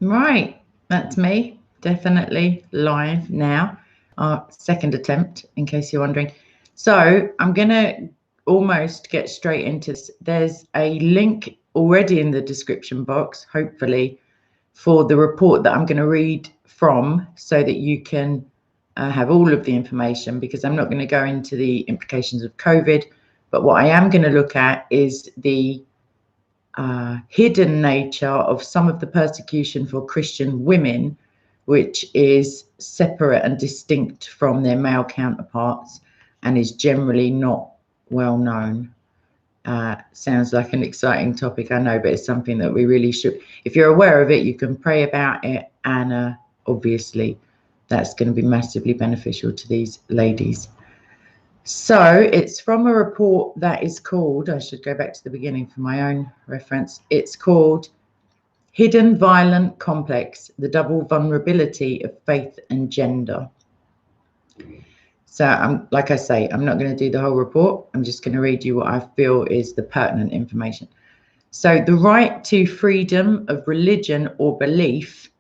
Right, that's me, definitely live now. Our second attempt, in case you're wondering. So I'm going to almost get straight into this. There's a link already in the description box, hopefully, for the report that I'm going to read from so that you can have all of the information, because I'm not going to go into the implications of COVID, but what I am going to look at is the hidden nature of some of the persecution for Christian women, which is separate and distinct from their male counterparts and is generally not well known. Sounds like an exciting topic, I know, but it's something that we really should, if you're aware of it, you can pray about it, and obviously that's going to be massively beneficial to these ladies. So it's from a report that is called, I should go back to the beginning for my own reference, it's called Hidden Violent Complex, the Double Vulnerability of Faith and Gender. So like I say, I'm not going to do the whole report. I'm just going to read you what I feel is the pertinent information. So the right to freedom of religion or belief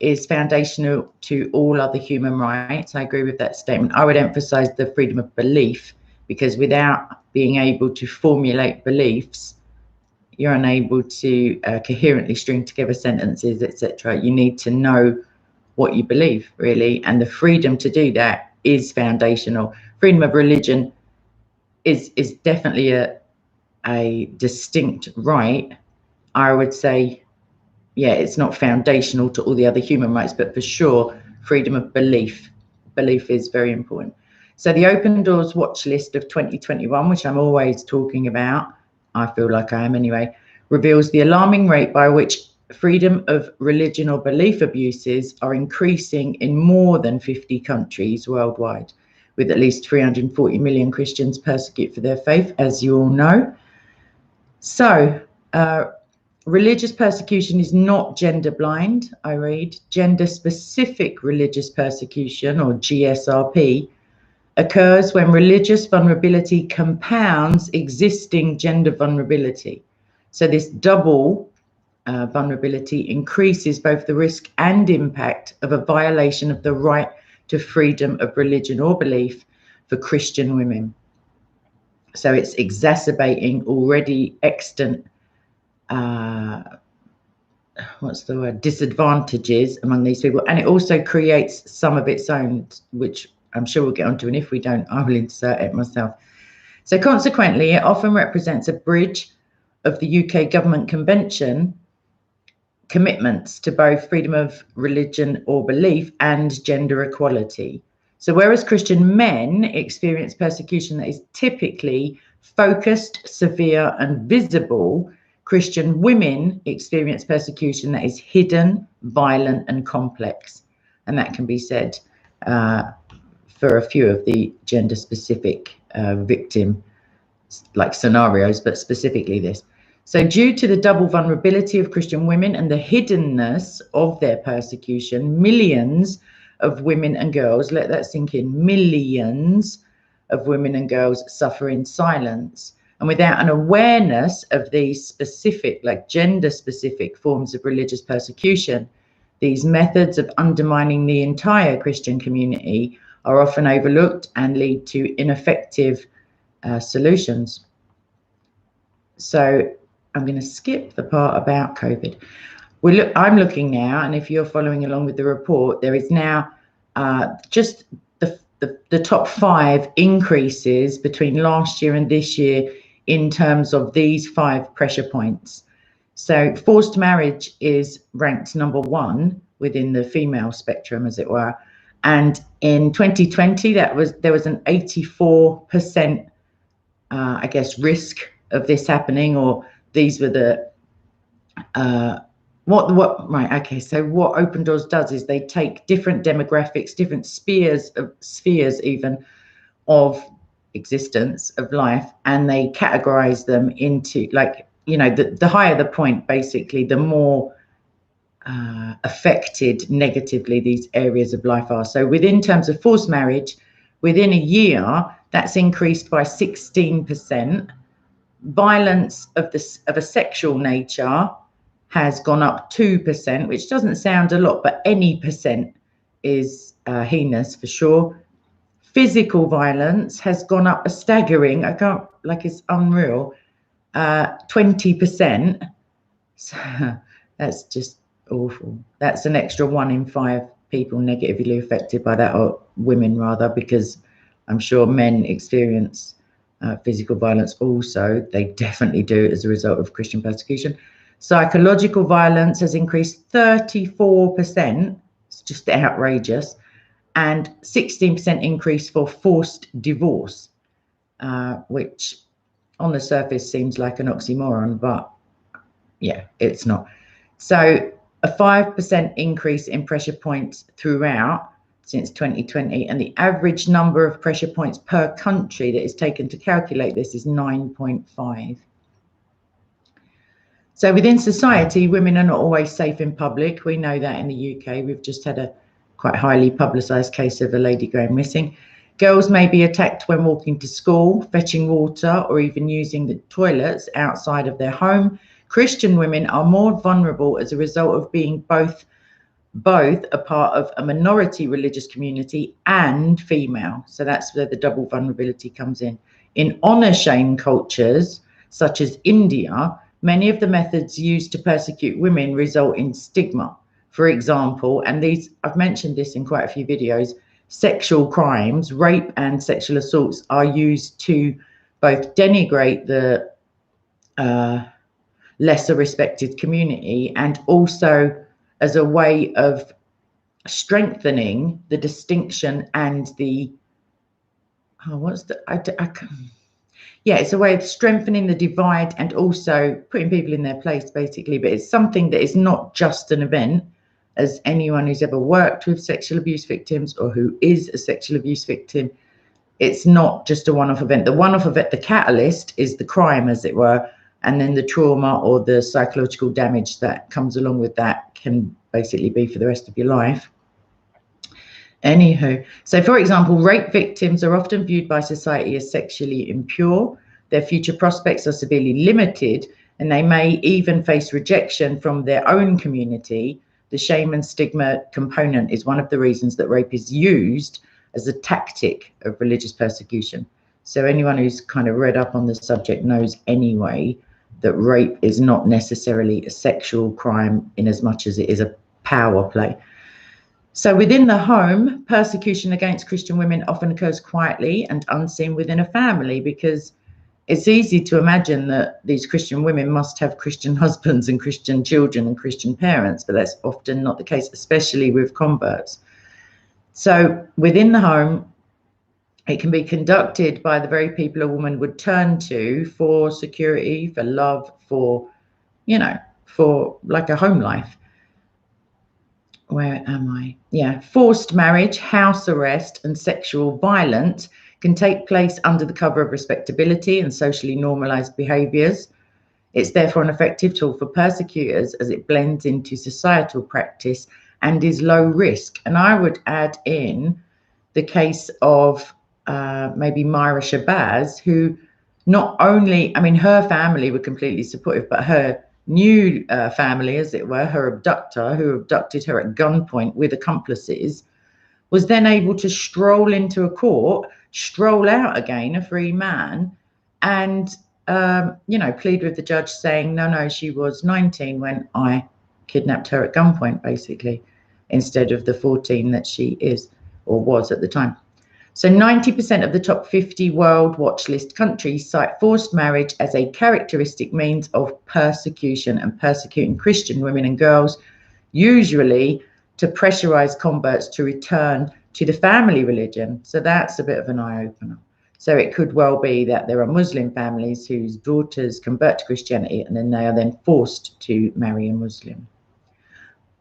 is foundational to all other human rights. I agree with that statement. I would emphasize the freedom of belief, because without being able to formulate beliefs, you're unable to coherently string together sentences, etc. You need to know what you believe, really, and the freedom to do that is foundational. Freedom of religion is definitely a distinct right. I would say, yeah, it's not foundational to all the other human rights, but for sure, freedom of belief is very important. So the Open Doors watch list of 2021, which I'm always talking about, I feel like I am anyway, reveals the alarming rate by which freedom of religion or belief abuses are increasing in more than 50 countries worldwide, with at least 340 million Christians persecuted for their faith, as you all know. So, religious persecution is not gender blind, I read. Gender specific religious persecution, or GSRP, occurs when religious vulnerability compounds existing gender vulnerability. So this double vulnerability increases both the risk and impact of a violation of the right to freedom of religion or belief for Christian women. So it's exacerbating already extant disadvantages among these people, and it also creates some of its own, which I'm sure we'll get onto, and if we don't, I will insert it myself. So consequently, it often represents a bridge of the UK government convention commitments to both freedom of religion or belief and gender equality. So whereas Christian men experience persecution that is typically focused, severe, and visible, Christian women experience persecution that is hidden, violent, and complex. And that can be said for a few of the gender-specific victim like scenarios, but specifically this. So due to the double vulnerability of Christian women and the hiddenness of their persecution, millions of women and girls, let that sink in, millions of women and girls suffer in silence. And without an awareness of these specific, like gender-specific forms of religious persecution, these methods of undermining the entire Christian community are often overlooked and lead to ineffective solutions. So I'm going to skip the part about COVID. I'm looking now, and if you're following along with the report, there is now just the top 5 increases between last year and this year in terms of these 5 pressure points. So forced marriage is ranked number 1 within the female spectrum, as it were. And in 2020, there was an 84%, I guess, risk of this happening, or these were the right. Okay, so what Open Doors does is they take different demographics, different spheres even of existence, of life, and they categorize them into, like, you know, the higher the point, basically, the more affected negatively these areas of life are. So within terms of forced marriage, within a year, that's increased by 16%. Violence of a sexual nature has gone up 2%, which doesn't sound a lot, but any percent is heinous for sure. Physical violence has gone up a staggering, it's unreal, 20%. So that's just awful. That's an extra 1 in 5 people negatively affected by that, or women rather, because I'm sure men experience physical violence also. They definitely do as a result of Christian persecution. Psychological violence has increased 34%. It's just outrageous. And 16% increase for forced divorce, which on the surface seems like an oxymoron, but yeah, it's not. So a 5% increase in pressure points throughout since 2020, and the average number of pressure points per country that is taken to calculate this is 9.5. So within society, women are not always safe in public. We know that in the UK. We've just had a quite highly publicised case of a lady going missing. Girls may be attacked when walking to school, fetching water, or even using the toilets outside of their home. Christian women are more vulnerable as a result of being both a part of a minority religious community and female. So that's where the double vulnerability comes in. In honour shame cultures, such as India, many of the methods used to persecute women result in stigma. For example, and these, I've mentioned this in quite a few videos, sexual crimes, rape and sexual assaults are used to both denigrate the lesser respected community and also as a way of strengthening the distinction and the, it's a way of strengthening the divide and also putting people in their place, basically. But it's something that is not just an event, as anyone who's ever worked with sexual abuse victims or who is a sexual abuse victim, it's not just a one-off event. The one-off event, the catalyst, is the crime, as it were, and then the trauma or the psychological damage that comes along with that can basically be for the rest of your life. Anywho, so for example, rape victims are often viewed by society as sexually impure. Their future prospects are severely limited, and they may even face rejection from their own community. The shame and stigma component is one of the reasons that rape is used as a tactic of religious persecution. So anyone who's kind of read up on the subject knows anyway that rape is not necessarily a sexual crime in as much as it is a power play. So within the home, persecution against Christian women often occurs quietly and unseen within a family, because it's easy to imagine that these Christian women must have Christian husbands and Christian children and Christian parents, but that's often not the case, especially with converts. So within the home, it can be conducted by the very people a woman would turn to for security, for love, for, for like a home life. Where am I? Yeah, forced marriage, house arrest, and sexual violence can take place under the cover of respectability and socially normalized behaviors. It's therefore an effective tool for persecutors as it blends into societal practice and is low risk. And I would add in the case of maybe Myra Shabazz, who not only, her family were completely supportive, but her new family, as it were, her abductor, who abducted her at gunpoint with accomplices, was then able to stroll into a court, stroll out again, a free man, and, plead with the judge saying, no, she was 19 when I kidnapped her at gunpoint, basically, instead of the 14 that she is or was at the time. So 90% of the top 50 world watch list countries cite forced marriage as a characteristic means of persecution and persecuting Christian women and girls, usually to pressurize converts to return to the family religion. So that's a bit of an eye-opener. So it could well be that there are Muslim families whose daughters convert to Christianity and then they are then forced to marry a Muslim,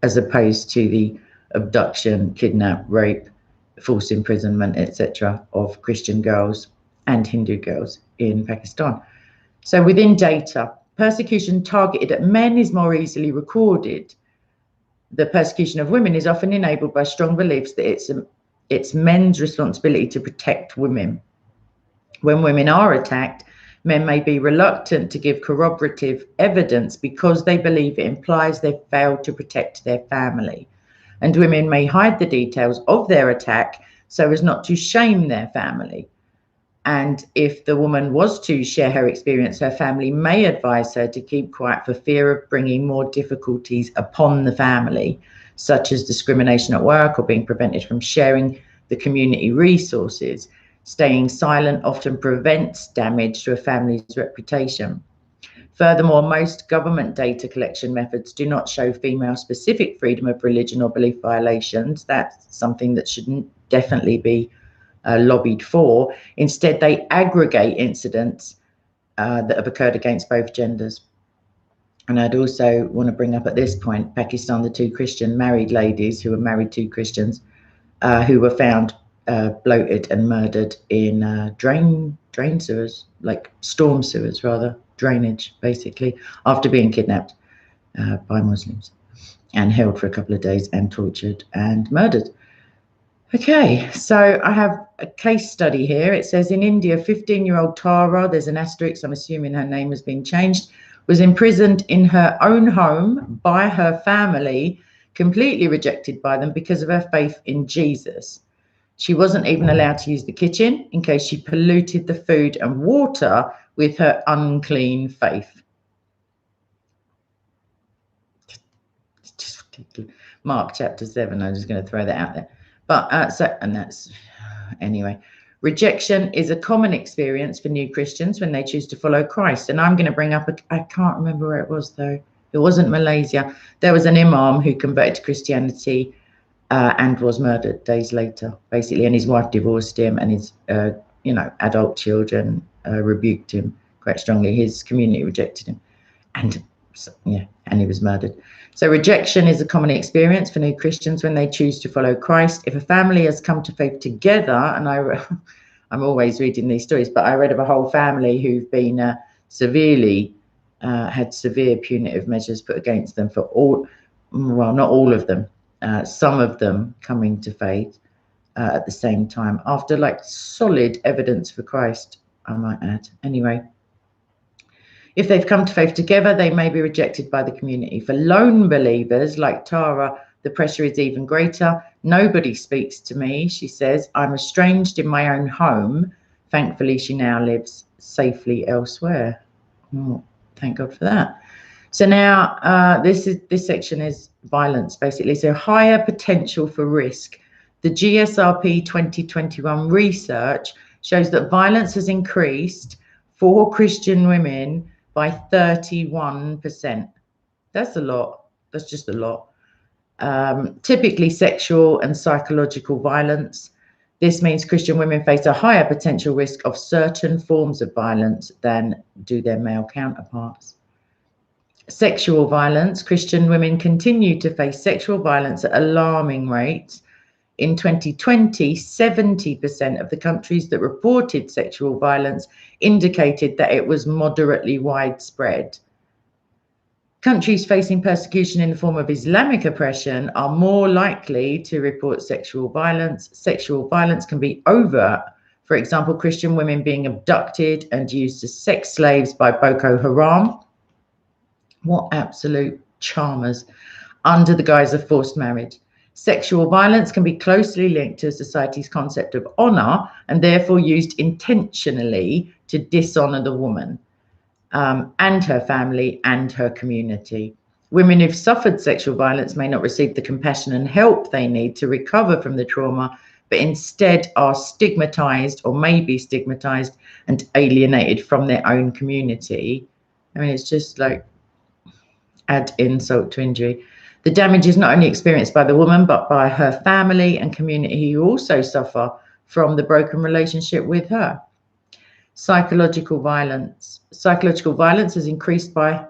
as opposed to the abduction, kidnap, rape, forced imprisonment, etc. of Christian girls and Hindu girls in Pakistan. So within data, persecution targeted at men is more easily recorded. The persecution of women is often enabled by strong beliefs that it's men's responsibility to protect women. When women are attacked, Men may be reluctant to give corroborative evidence because they believe it implies they've failed to protect their family. And women may hide the details of their attack so as not to shame their family. And if the woman was to share her experience, her family may advise her to keep quiet for fear of bringing more difficulties upon the family, such as discrimination at work or being prevented from sharing the community resources. Staying silent often prevents damage to a family's reputation. Furthermore, most government data collection methods do not show female-specific freedom of religion or belief violations. That's something that should definitely be lobbied for. Instead, they aggregate incidents that have occurred against both genders. And I'd also want to bring up at this point, Pakistan, the two Christian married ladies who were married to Christians who were found bloated and murdered in drain sewers, like storm sewers rather, drainage basically, after being kidnapped by Muslims and held for a couple of days and tortured and murdered. Okay, so I have a case study here. It says in India, 15-year-old Tara, there's an asterisk, I'm assuming her name has been changed, was imprisoned in her own home by her family, completely rejected by them because of her faith in Jesus. She wasn't even allowed to use the kitchen in case she polluted the food and water with her unclean faith. It's just ridiculous. Mark chapter 7, I'm just going to throw that out there. But anyway, rejection is a common experience for new Christians when they choose to follow Christ. And I'm going to bring up, I can't remember where it was though. It wasn't Malaysia. There was an imam who converted to Christianity and was murdered days later, basically. And his wife divorced him, and his, adult children rebuked him quite strongly. His community rejected him, and he was murdered. So rejection is a common experience for new Christians when they choose to follow Christ. If a family has come to faith together, and I'm always reading these stories, but I read of a whole family who've been had severe punitive measures put against them for not all of them, some of them coming to faith at the same time after solid evidence for Christ, I might add. Anyway, if they've come to faith together, they may be rejected by the community. For lone believers like Tara, the pressure is even greater. Nobody speaks to me, she says. I'm estranged in my own home. Thankfully, she now lives safely elsewhere. Oh, thank God for that. So now this section is violence, basically. So higher potential for risk. The GSRP 2021 research shows that violence has increased for Christian women by 31%. That's a lot. That's just a lot. Typically sexual and psychological violence. This means Christian women face a higher potential risk of certain forms of violence than do their male counterparts. Sexual violence. Christian women continue to face sexual violence at alarming rates. In 2020, 70% of the countries that reported sexual violence indicated that it was moderately widespread. Countries facing persecution in the form of Islamic oppression are more likely to report sexual violence. Sexual violence can be overt. For example, Christian women being abducted and used as sex slaves by Boko Haram. What absolute charmers, under the guise of forced marriage. Sexual violence can be closely linked to society's concept of honor and therefore used intentionally to dishonor the woman and her family and her community. Women who've suffered sexual violence may not receive the compassion and help they need to recover from the trauma, but instead are stigmatized or may be stigmatized and alienated from their own community. I mean, it's just like add insult to injury. The damage is not only experienced by the woman, but by her family and community who also suffer from the broken relationship with her. Psychological violence. Psychological violence has increased by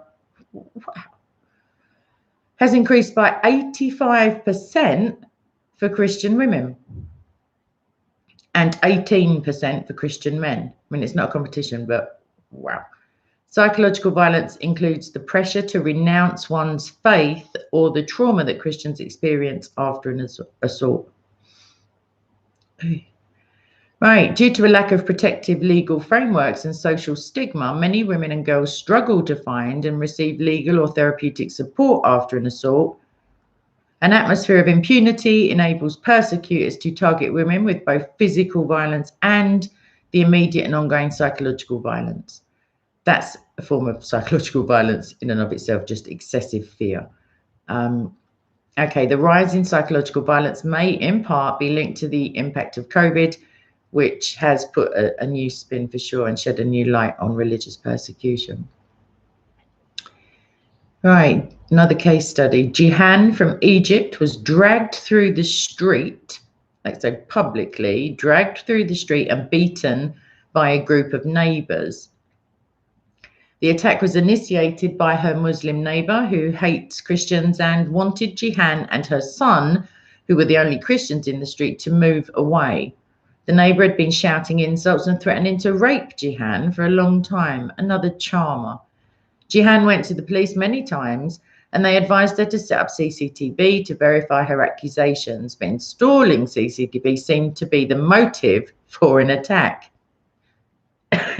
85% for Christian women and 18% for Christian men. I mean, it's not a competition, but wow. Psychological violence includes the pressure to renounce one's faith or the trauma that Christians experience after an assault. Right, due to a lack of protective legal frameworks and social stigma, many women and girls struggle to find and receive legal or therapeutic support after an assault. An atmosphere of impunity enables persecutors to target women with both physical violence and the immediate and ongoing psychological violence. That's a form of psychological violence in and of itself, just excessive fear. Okay, the rise in psychological violence may in part be linked to the impact of COVID, which has put a new spin for sure and shed a new light on religious persecution. Right, another case study. Jihan from Egypt was dragged through the street, like so publicly, dragged through the street and beaten by a group of neighbors. The attack was initiated by her Muslim neighbor who hates Christians and wanted Jihan and her son, who were the only Christians in the street, to move away. The neighbor had been shouting insults and threatening to rape Jihan for a long time, another charmer. Jihan went to the police many times and they advised her to set up CCTV to verify her accusations, but installing CCTV seemed to be the motive for an attack.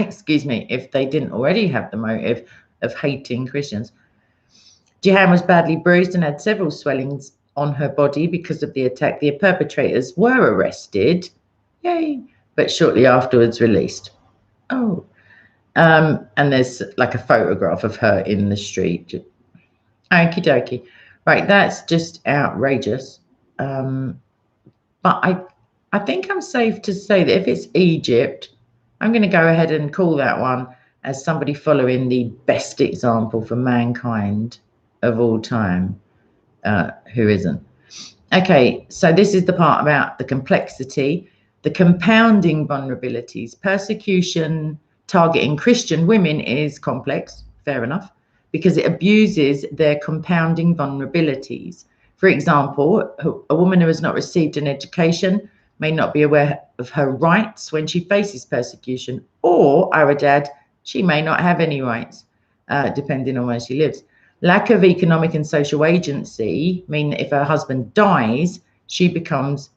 Excuse me, if they didn't already have the motive of hating Christians. Jihan was badly bruised and had several swellings on her body because of the attack. The perpetrators were arrested, yay, but shortly afterwards released. Oh. And there's like a photograph of her in the street. Okie dokie. Right, that's just outrageous. But I think I'm safe to say that if it's Egypt, I'm going to go ahead and call that one as somebody following the best example for mankind of all time. Who isn't? Okay, so this is the part about the complexity, the compounding vulnerabilities. Persecution targeting Christian women is complex, fair enough, because it abuses their compounding vulnerabilities. For example, a woman who has not received an education may not be aware of her rights when she faces persecution, or I would add, she may not have any rights, depending on where she lives. Lack of economic and social agency mean that if her husband dies, she becomes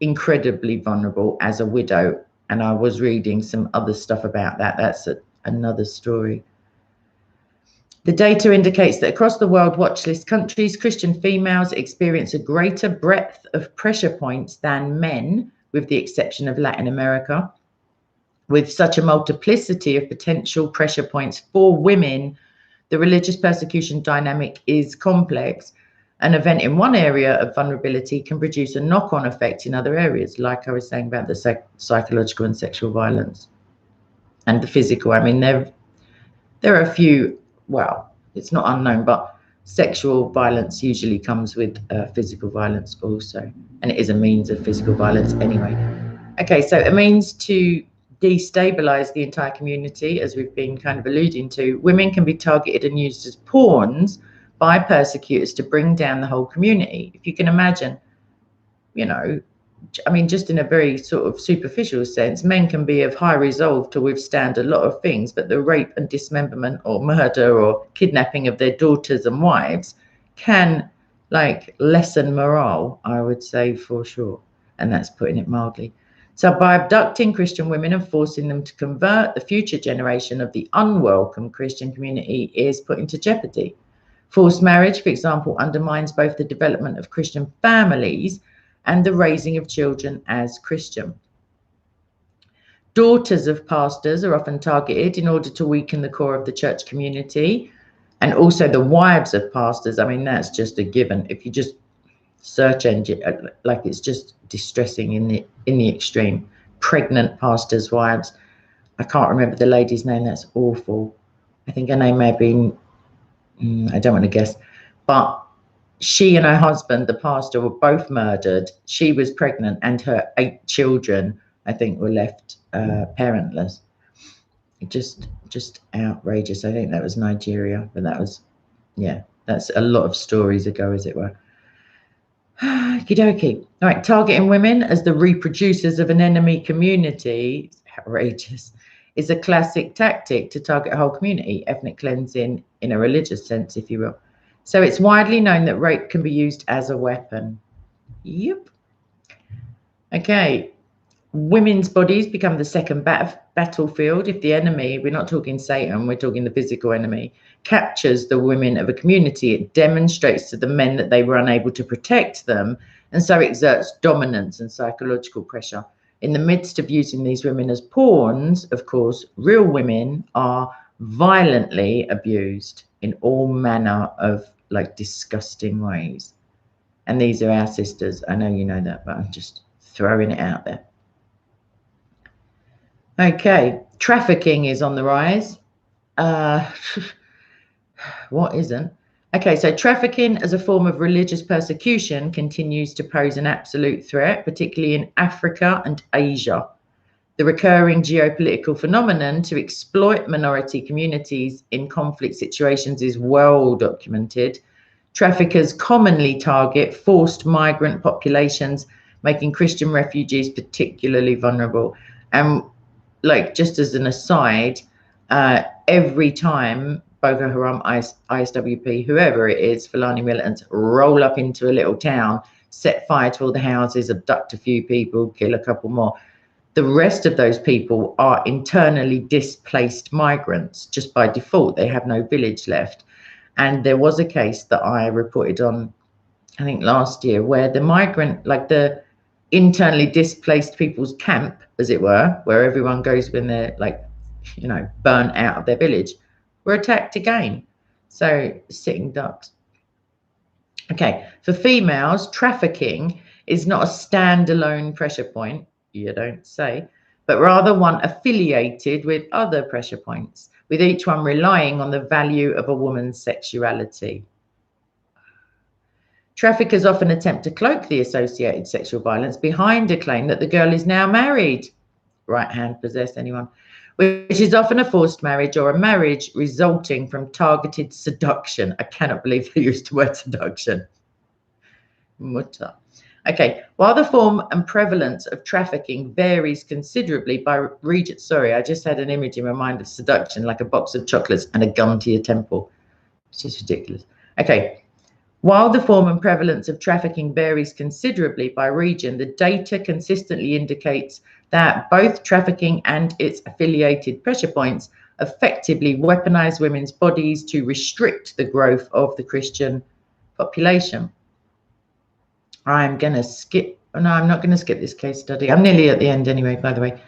incredibly vulnerable as a widow. And I was reading some other stuff about that. That's another story. The data indicates that across the world watchlist countries, Christian females experience a greater breadth of pressure points than men, with the exception of Latin America. With such a multiplicity of potential pressure points for women, the religious persecution dynamic is complex. An event in one area of vulnerability can produce a knock-on effect in other areas, like I was saying about the psychological and sexual violence and the physical. I mean, there are a few, well, it's not unknown, but sexual violence usually comes with physical violence also, and it is a means of physical violence anyway. Okay, so a means to destabilize the entire community, as we've been kind of alluding to. Women can be targeted and used as pawns by persecutors to bring down the whole community. If you can imagine, you know, I mean, just in a very sort of superficial sense, men can be of high resolve to withstand a lot of things, but the rape and dismemberment or murder or kidnapping of their daughters and wives can like lessen morale, I would say, for sure. And that's putting it mildly. So by abducting Christian women and forcing them to convert, the future generation of the unwelcome Christian community is put into jeopardy. Forced marriage, for example, undermines both the development of Christian families and the raising of children as Christian. Daughters of pastors are often targeted in order to weaken the core of the church community, and also the wives of pastors. I mean, that's just a given. If you just search engine, like, it's just distressing in the extreme. Pregnant pastors' wives. I can't remember the lady's name. That's awful. I think her name may have been, I don't want to guess, but she and her husband, the pastor, were both murdered. She was pregnant and her 8 children, I think, were left parentless. Just outrageous. I think that was Nigeria, but that was, yeah, that's a lot of stories ago, as it were. Okie dokie. All right, targeting women as the reproducers of an enemy community, outrageous, is a classic tactic to target a whole community, ethnic cleansing in a religious sense, if you will. So it's widely known that rape can be used as a weapon. Yep. Okay. Women's bodies become the second battlefield if the enemy, we're not talking Satan, we're talking the physical enemy, captures the women of a community. It demonstrates to the men that they were unable to protect them, and so exerts dominance and psychological pressure. In the midst of using these women as pawns, of course, real women are violently abused in all manner of like disgusting ways. And these are our sisters. I know you know that, but I'm just throwing it out there. Okay, trafficking is on the rise. What isn't? Okay, so trafficking as a form of religious persecution continues to pose an absolute threat, particularly in Africa and Asia. The recurring geopolitical phenomenon to exploit minority communities in conflict situations is well documented. Traffickers commonly target forced migrant populations, making Christian refugees particularly vulnerable. And like, just as an aside, every time Boko Haram, ISWP, whoever it is, Fulani militants roll up into a little town, set fire to all the houses, abduct a few people, kill a couple more, the rest of those people are internally displaced migrants. Just by default, they have no village left. And there was a case that I reported on, I think last year, where the migrant, like the internally displaced people's camp, as it were, where everyone goes when they're like, you know, burnt out of their village, were attacked again. So sitting ducks. Okay, for females, trafficking is not a standalone pressure point, you don't say, but rather one affiliated with other pressure points, with each one relying on the value of a woman's sexuality. Traffickers often attempt to cloak the associated sexual violence behind a claim that the girl is now married. Right hand possessed, anyone? Which is often a forced marriage or a marriage resulting from targeted seduction. I cannot believe they used the word seduction. Mutta. Okay, while the form and prevalence of trafficking varies considerably by region. Sorry, I just had an image in my mind of seduction, like a box of chocolates and a gun to your temple. It's just ridiculous. Okay, while the form and prevalence of trafficking varies considerably by region, the data consistently indicates that both trafficking and its affiliated pressure points effectively weaponize women's bodies to restrict the growth of the Christian population. I'm going to skip, no, I'm not going to skip this case study. I'm nearly at the end anyway, by the way.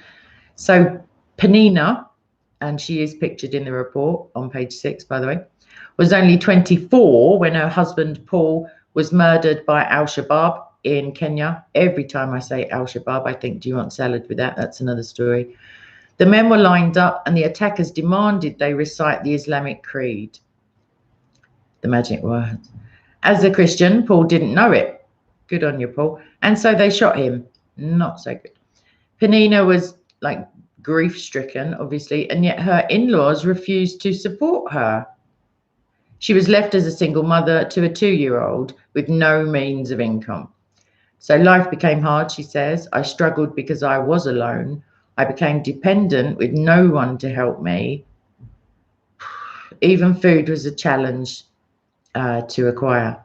So Penina, and she is pictured in the report on page 6, by the way, was only 24 when her husband Paul was murdered by Al-Shabaab in Kenya. Every time I say Al-Shabaab, I think, do you want salad with that? That's another story. The men were lined up and the attackers demanded they recite the Islamic creed, the magic words. As a Christian, Paul didn't know it. Good on you, Paul. And so they shot him. Not so good. Penina was like grief-stricken, obviously, and yet her in-laws refused to support her. She was left as a single mother to a 2-year-old with no means of income. So life became hard, she says. I struggled because I was alone. I became dependent with no one to help me. Even food was a challenge to acquire.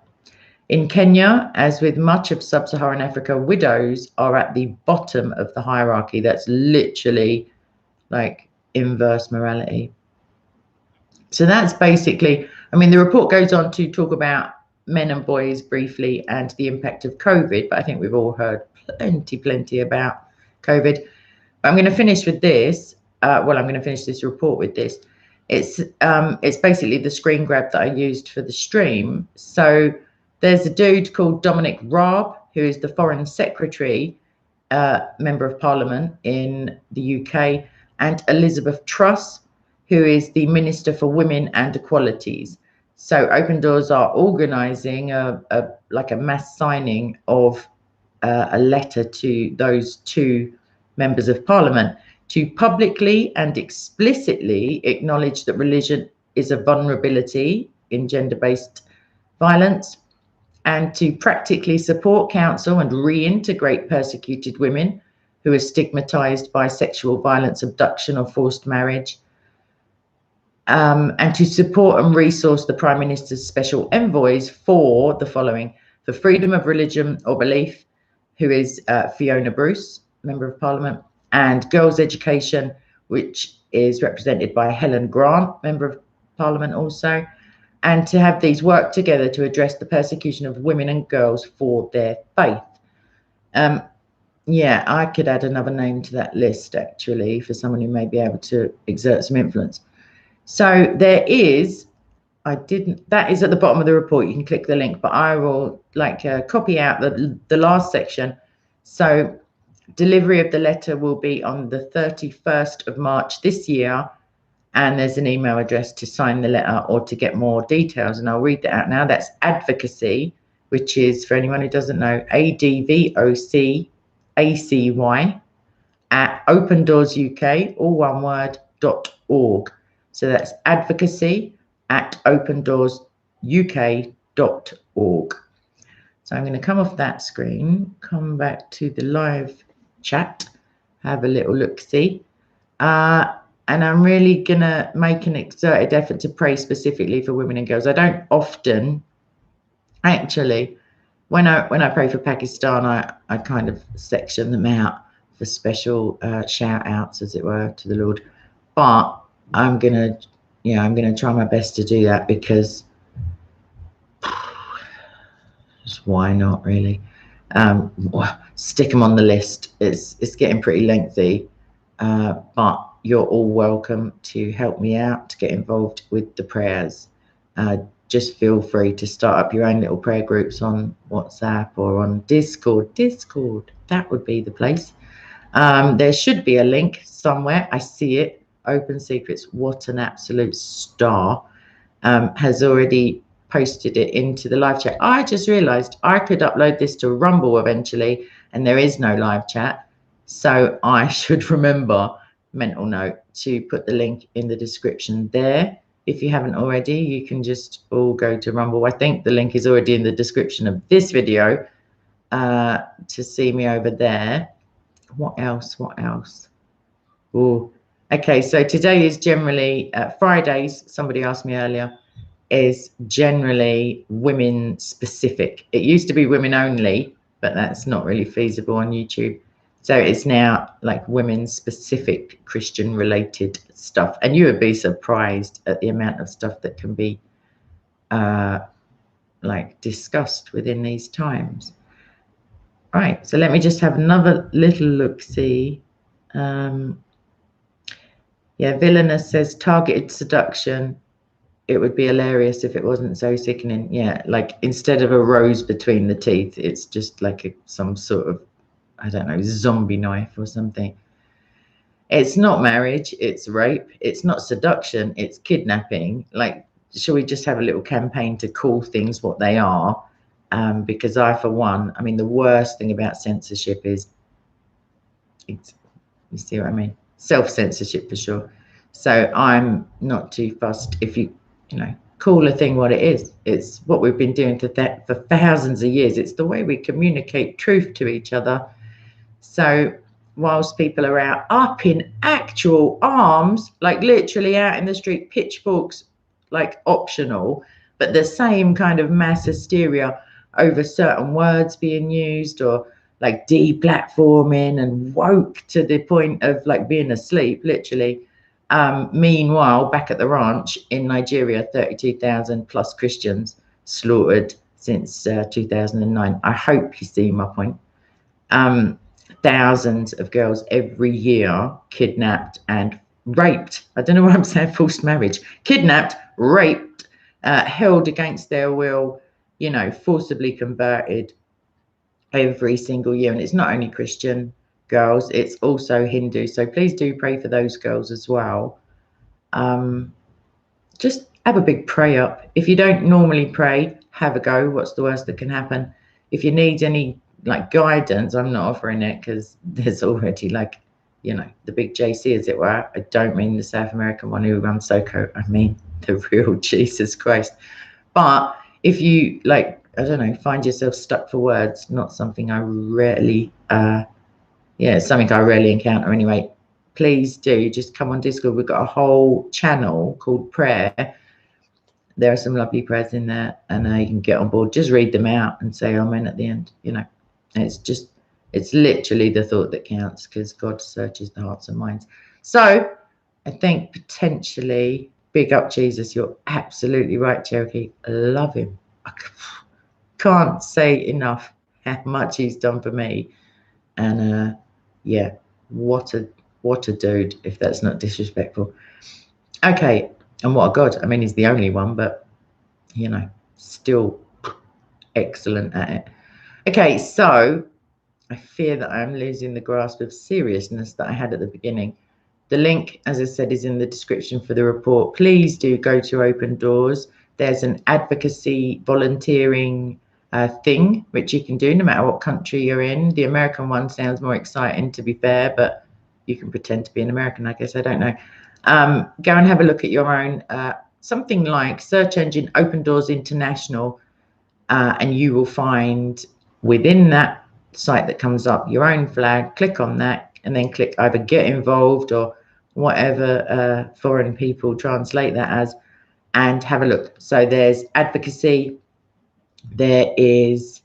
In Kenya, as with much of sub-Saharan Africa, widows are at the bottom of the hierarchy. That's literally like inverse morality. So that's basically, I mean, the report goes on to talk about men and boys briefly and the impact of COVID, but I think we've all heard plenty about COVID. But I'm going to finish with this. I'm going to finish this report with this. It's basically the screen grab that I used for the stream. So there's a dude called Dominic Raab, who is the Foreign Secretary, Member of Parliament in the UK, and Elizabeth Truss, who is the Minister for Women and Equalities. So Open Doors are organising a mass signing of a letter to those two members of Parliament to publicly and explicitly acknowledge that religion is a vulnerability in gender-based violence, and to practically support, counsel and reintegrate persecuted women who are stigmatized by sexual violence, abduction or forced marriage, and to support and resource the Prime Minister's special envoys for the following: for freedom of religion or belief, who is Fiona Bruce, Member of Parliament, and Girls Education, which is represented by Helen Grant, Member of Parliament also, and to have these work together to address the persecution of women and girls for their faith. Yeah, I could add another name to that list, actually, for someone who may be able to exert some influence. So there is, that is at the bottom of the report. You can click the link, but I will copy out the last section. So delivery of the letter will be on the 31st of March this year. And there's an email address to sign the letter or to get more details. And I'll read that out now. That's advocacy, which is, for anyone who doesn't know, ADVOCACY at Open Doors UK, all one word, .org. So that's advocacy at opendoorsuK.org. So I'm going to come off that screen, come back to the live chat, have a little look-see. And I'm really going to make an exerted effort to pray specifically for women and girls. I don't often, actually, when I pray for Pakistan, I kind of section them out for special shout outs, as it were, to the Lord. But I'm going to try my best to do that, because just why not, really? Stick them on the list. It's getting pretty lengthy, but you're all welcome to help me out, to get involved with the prayers. Just feel free to start up your own little prayer groups on WhatsApp or on Discord. That would be the place. There should be a link somewhere. I see it. Open Secrets, what an absolute star, has already posted it into the live chat. I just realized I could upload this to Rumble eventually, and there is no live chat. So I should remember, mental note, to put the link in the description there. If you haven't already, you can just all go to Rumble. I think the link is already in the description of this video to see me over there. What else? Oh, okay. So today is generally Fridays. Somebody asked me earlier, is generally women specific. It used to be women only, but that's not really feasible on YouTube. So it's now like women specific Christian related stuff. And you would be surprised at the amount of stuff that can be discussed within these times. Right, so let me just have another little look-see. Yeah, Villainous says targeted seduction. It would be hilarious if it wasn't so sickening. Yeah, like instead of a rose between the teeth, it's just like some sort of, I don't know, zombie knife or something. It's not marriage, it's rape. It's not seduction, it's kidnapping. Like, shall we just have a little campaign to call things what they are? Because I, for one, I mean, the worst thing about censorship is, you see what I mean? Self-censorship for sure. So I'm not too fussed if you call a thing what it is. It's what we've been doing for thousands of years. It's the way we communicate truth to each other. So whilst people are out up in actual arms, like literally out in the street, pitchforks, like optional, but the same kind of mass hysteria over certain words being used, or like deplatforming and woke to the point of like being asleep, literally. Meanwhile, back at the ranch in Nigeria, 32,000 plus Christians slaughtered since 2009. I hope you see my point. Thousands of girls every year kidnapped and raped. I don't know what I'm saying, forced marriage. Kidnapped, raped, held against their will, forcibly converted every single year. And it's not only Christian girls, it's also Hindu. So please do pray for those girls as well. Just have a big pray up. If you don't normally pray, have a go. What's the worst that can happen? If you need any guidance, I'm not offering it, because there's already the big JC, as it were. I don't mean the South American one who runs SOCO. I mean the real Jesus Christ. But if you I don't know, find yourself stuck for words, not something I rarely, it's something I rarely encounter anyway. Please do just come on Discord. We've got a whole channel called Prayer. There are some lovely prayers in there, and you can get on board. Just read them out and say amen at the end. It's It's literally the thought that counts, because God searches the hearts and minds. So I think potentially, big up Jesus. You're absolutely right, Cherokee. I love him. I can't say enough how much he's done for me. And yeah, what a dude, if that's not disrespectful. Okay, and what a God. I mean, he's the only one, but you know, still excellent at it. Okay, so I fear that I'm losing the grasp of seriousness that I had at the beginning. The link, as I said, is in the description for the report. Please do go to Open Doors. There's an advocacy volunteering thing which you can do no matter what country you're in. The American one sounds more exciting, to be fair, but you can pretend to be an American, I guess. I don't know. Go and have a look at your own. Something like search engine Open Doors International, and you will find within that site that comes up your own flag. Click on that and then click either get involved or whatever foreign people translate that as, and have a look. So there's advocacy, there is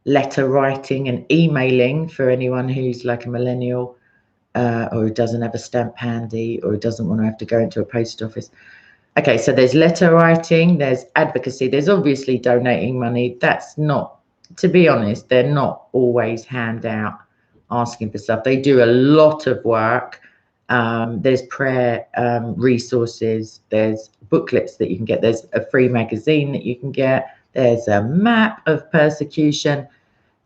letter writing and emailing for anyone who's like a millennial, or who doesn't have a stamp handy, or who doesn't want to have to go into a post office. Okay, so there's letter writing, there's advocacy, there's obviously donating money. That's not, to be honest, they're not always hand out asking for stuff. They do a lot of work. There's prayer resources, there's booklets that you can get, there's a free magazine that you can get, there's a map of persecution,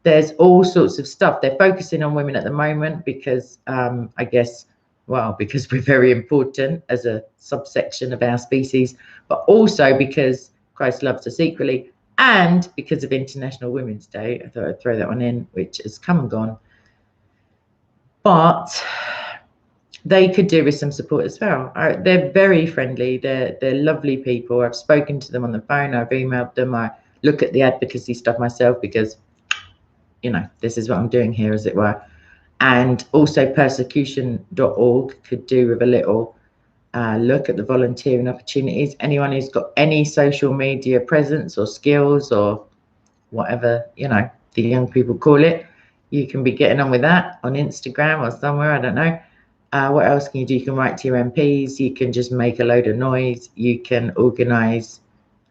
there's all sorts of stuff. They're focusing on women at the moment because I guess, well, because we're very important as a subsection of our species, but also because Christ loves us equally, and because of International Women's Day. I thought I'd throw that one in, which has come and gone. But they could do with some support as well. They're very friendly. They're lovely people. I've spoken to them on the phone. I've emailed them. I look at the advocacy stuff myself because, you know, this is what I'm doing here, as it were. And also persecution.org could do with a little look at the volunteering opportunities. Anyone who's got any social media presence or skills or whatever, you know, the young people call it, you can be getting on with that on Instagram or somewhere, I don't know. What else can you do? You can write to your MPs, you can just make a load of noise, you can organise,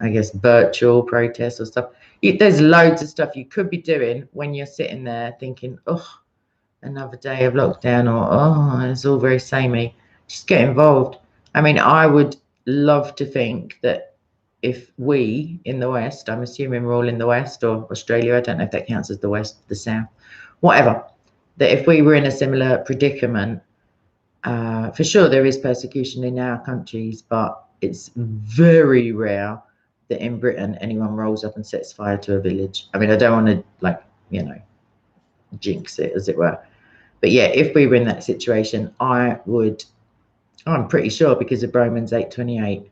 I guess, virtual protests or stuff. There's loads of stuff you could be doing when you're sitting there thinking, oh, another day of lockdown, or oh, it's all very samey. Just get involved. I mean, I would love to think that if we in the West, I'm assuming we're all in the West, or Australia, I don't know if that counts as the West, the South, whatever, that if we were in a similar predicament, for sure there is persecution in our countries, but it's very rare that in Britain anyone rolls up and sets fire to a village. I mean, I don't want to, like, you know, jinx it, as it were. But yeah, if we were in that situation, I'm pretty sure, because of Romans 8:28,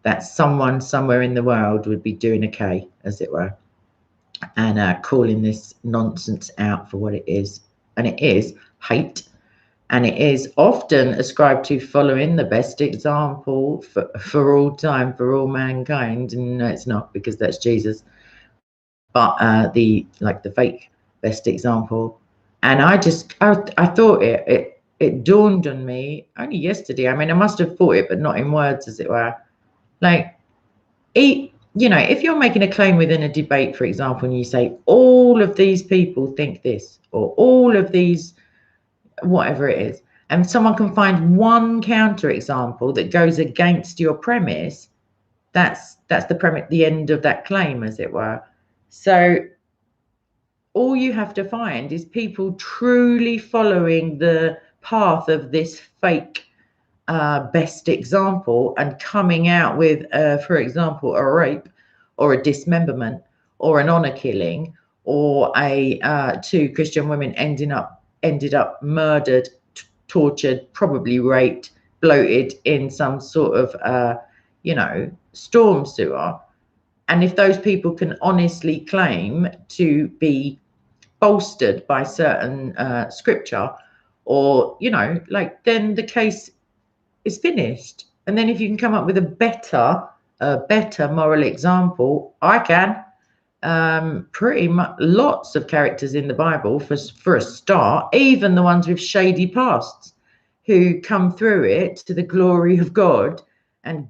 that someone somewhere in the world would be doing a K, as it were, and calling this nonsense out for what it is. And it is hate. And it is often ascribed to following the best example for all time, for all mankind. And no, it's not, because that's Jesus. But the fake best example. And I thought it dawned on me only yesterday. I mean, I must have thought it, but not in words, as it were. Like, you know, if you're making a claim within a debate, for example, and you say all of these people think this, or all of these, whatever it is, and someone can find one counter example that goes against your premise, that's the end of that claim, as it were. So all you have to find is people truly following the path of this fake best example and coming out with, for example, a rape or a dismemberment or an honor killing, or two Christian women ended up murdered, tortured, probably raped, bloated in some sort of you know, storm sewer. And if those people can honestly claim to be bolstered by certain scripture, or, you know, like, then the case is finished. And then if you can come up with a better moral example, I can. Pretty much lots of characters in the Bible for a start, even the ones with shady pasts who come through it to the glory of God and,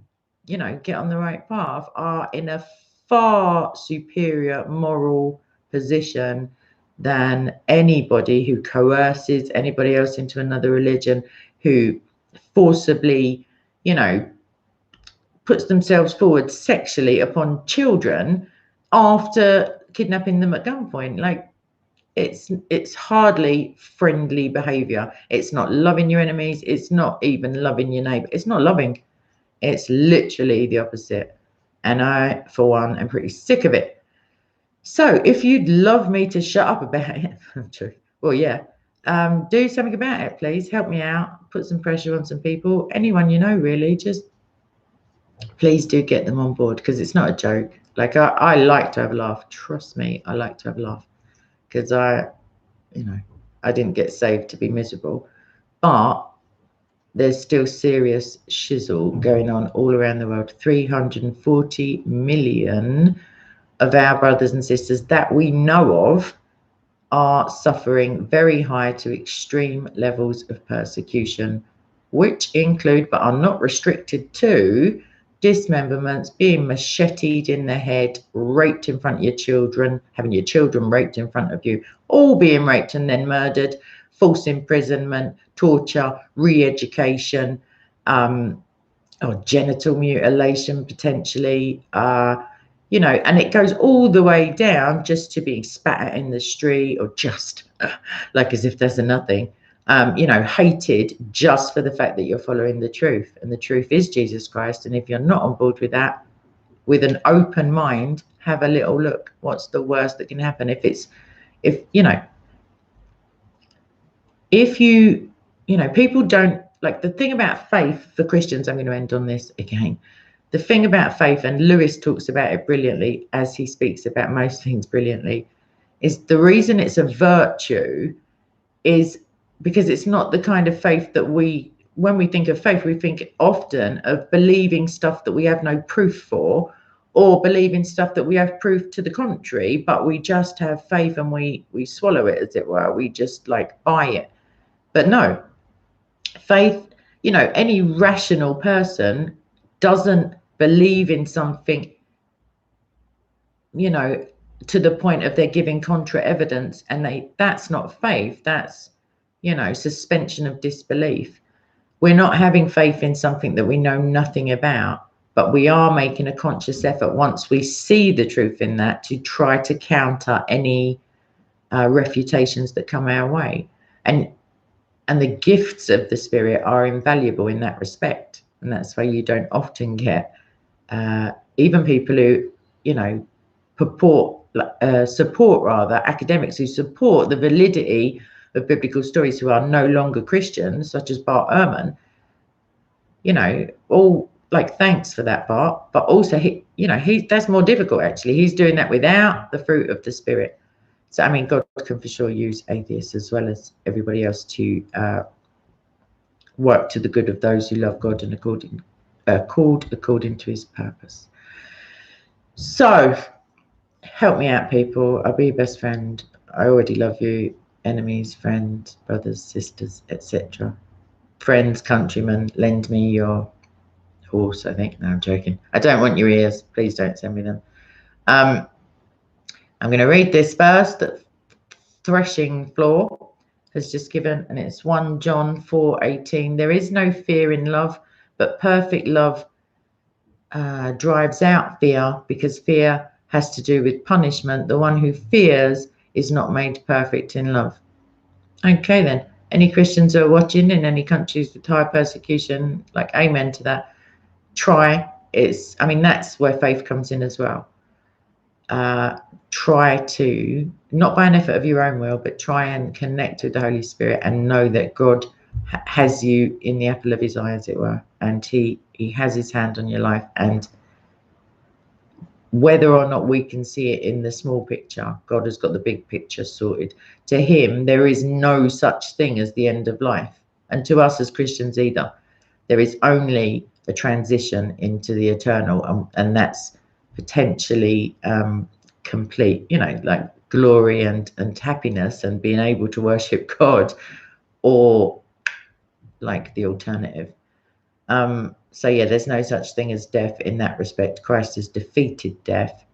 you know, get on the right path, are in a far superior moral position than anybody who coerces anybody else into another religion, who forcibly, you know, puts themselves forward sexually upon children after kidnapping them at gunpoint. Like, it's hardly friendly behavior. It's not loving your enemies. It's not even loving your neighbor. It's not loving. It's literally the opposite. And I, for one, am pretty sick of it. So if you'd love me to shut up about it, true. Well, yeah, do something about it, please. Help me out. Put some pressure on some people. Anyone you know, really, just please do get them on board, because it's not a joke. Like, I like to have a laugh. Trust me, I like to have a laugh, because you know, I didn't get saved to be miserable. But there's still serious shizzle going on all around the world. 340 million of our brothers and sisters that we know of are suffering very high to extreme levels of persecution, which include but are not restricted to dismemberments, being macheted in the head, raped in front of your children, having your children raped in front of you, all being raped and then murdered, false imprisonment, torture, re-education, or genital mutilation potentially, you know, and it goes all the way down just to being spat at in the street, or just like as if there's a nothing, you know, hated just for the fact that you're following the truth. And the truth is Jesus Christ. And if you're not on board with that, with an open mind, have a little look. What's the worst that can happen? If you know, if you know, people don't like, the thing about faith for Christians, I'm going to end on this again. The thing about faith, and Lewis talks about it brilliantly, as he speaks about most things brilliantly, is the reason it's a virtue is because it's not the kind of faith that when we think of faith, we think often of believing stuff that we have no proof for, or believing stuff that we have proof to the contrary, but we just have faith and we swallow it, as it were. We just like buy it. But no, faith, you know, any rational person doesn't believe in something, you know, to the point of they're giving contra evidence, and that's not faith. That's, you know, suspension of disbelief. We're not having faith in something that we know nothing about, but we are making a conscious effort, once we see the truth in that, to try to counter any refutations that come our way. And the gifts of the Spirit are invaluable in that respect. And that's why you don't often get even people who, you know, support rather, academics who support the validity of biblical stories, who are no longer Christians, such as Bart Ehrman, you know, all like, thanks for that, Bart. But also, that's more difficult, actually. He's doing that without the fruit of the Spirit. So, I mean, God can for sure use atheists as well as everybody else to work to the good of those who love God and called according to his purpose. So, help me out, people. I'll be your best friend. I already love you. Enemies, friends, brothers, sisters, etc. Friends, countrymen, lend me your horse, I think. No, I'm joking. I don't want your ears. Please don't send me them. I'm going to read this verse that Threshing Floor has just given, and it's 1 John 4:18. There is no fear in love, but perfect love drives out fear, because fear has to do with punishment. The one who fears is not made perfect in love. Okay, then. Any Christians who are watching in any countries with high persecution, like, amen to that. Try. I mean, that's where faith comes in as well. Try to, not by an effort of your own will, but try and connect with the Holy Spirit and know that God has you in the apple of his eye, as it were, and he has his hand on your life. And whether or not we can see it in the small picture, God has got the big picture sorted. To him, there is no such thing as the end of life, and to us as Christians either. There is only a transition into the eternal, and that's potentially complete, you know, like glory and happiness and being able to worship God, or like the alternative. So yeah, there's no such thing as death in that respect. Christ has defeated death,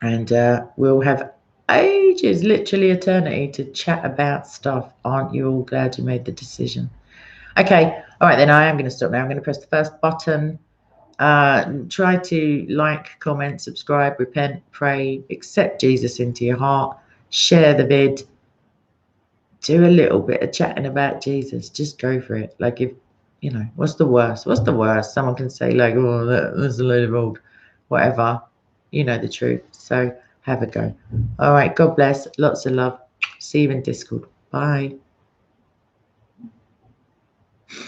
and we'll have ages, literally eternity, to chat about stuff. Aren't you all glad you made the decision? Okay, all right, then I am going to stop now. I'm going to press the first button. Try to like, comment, subscribe, repent, pray, accept Jesus into your heart, share the vid, do a little bit of chatting about Jesus. Just go for it. Like, if you know, what's the worst? What's the worst? Someone can say like, oh, that's a load of old whatever. You know the truth. So have a go. All right, God bless. Lots of love. See you in Discord. Bye.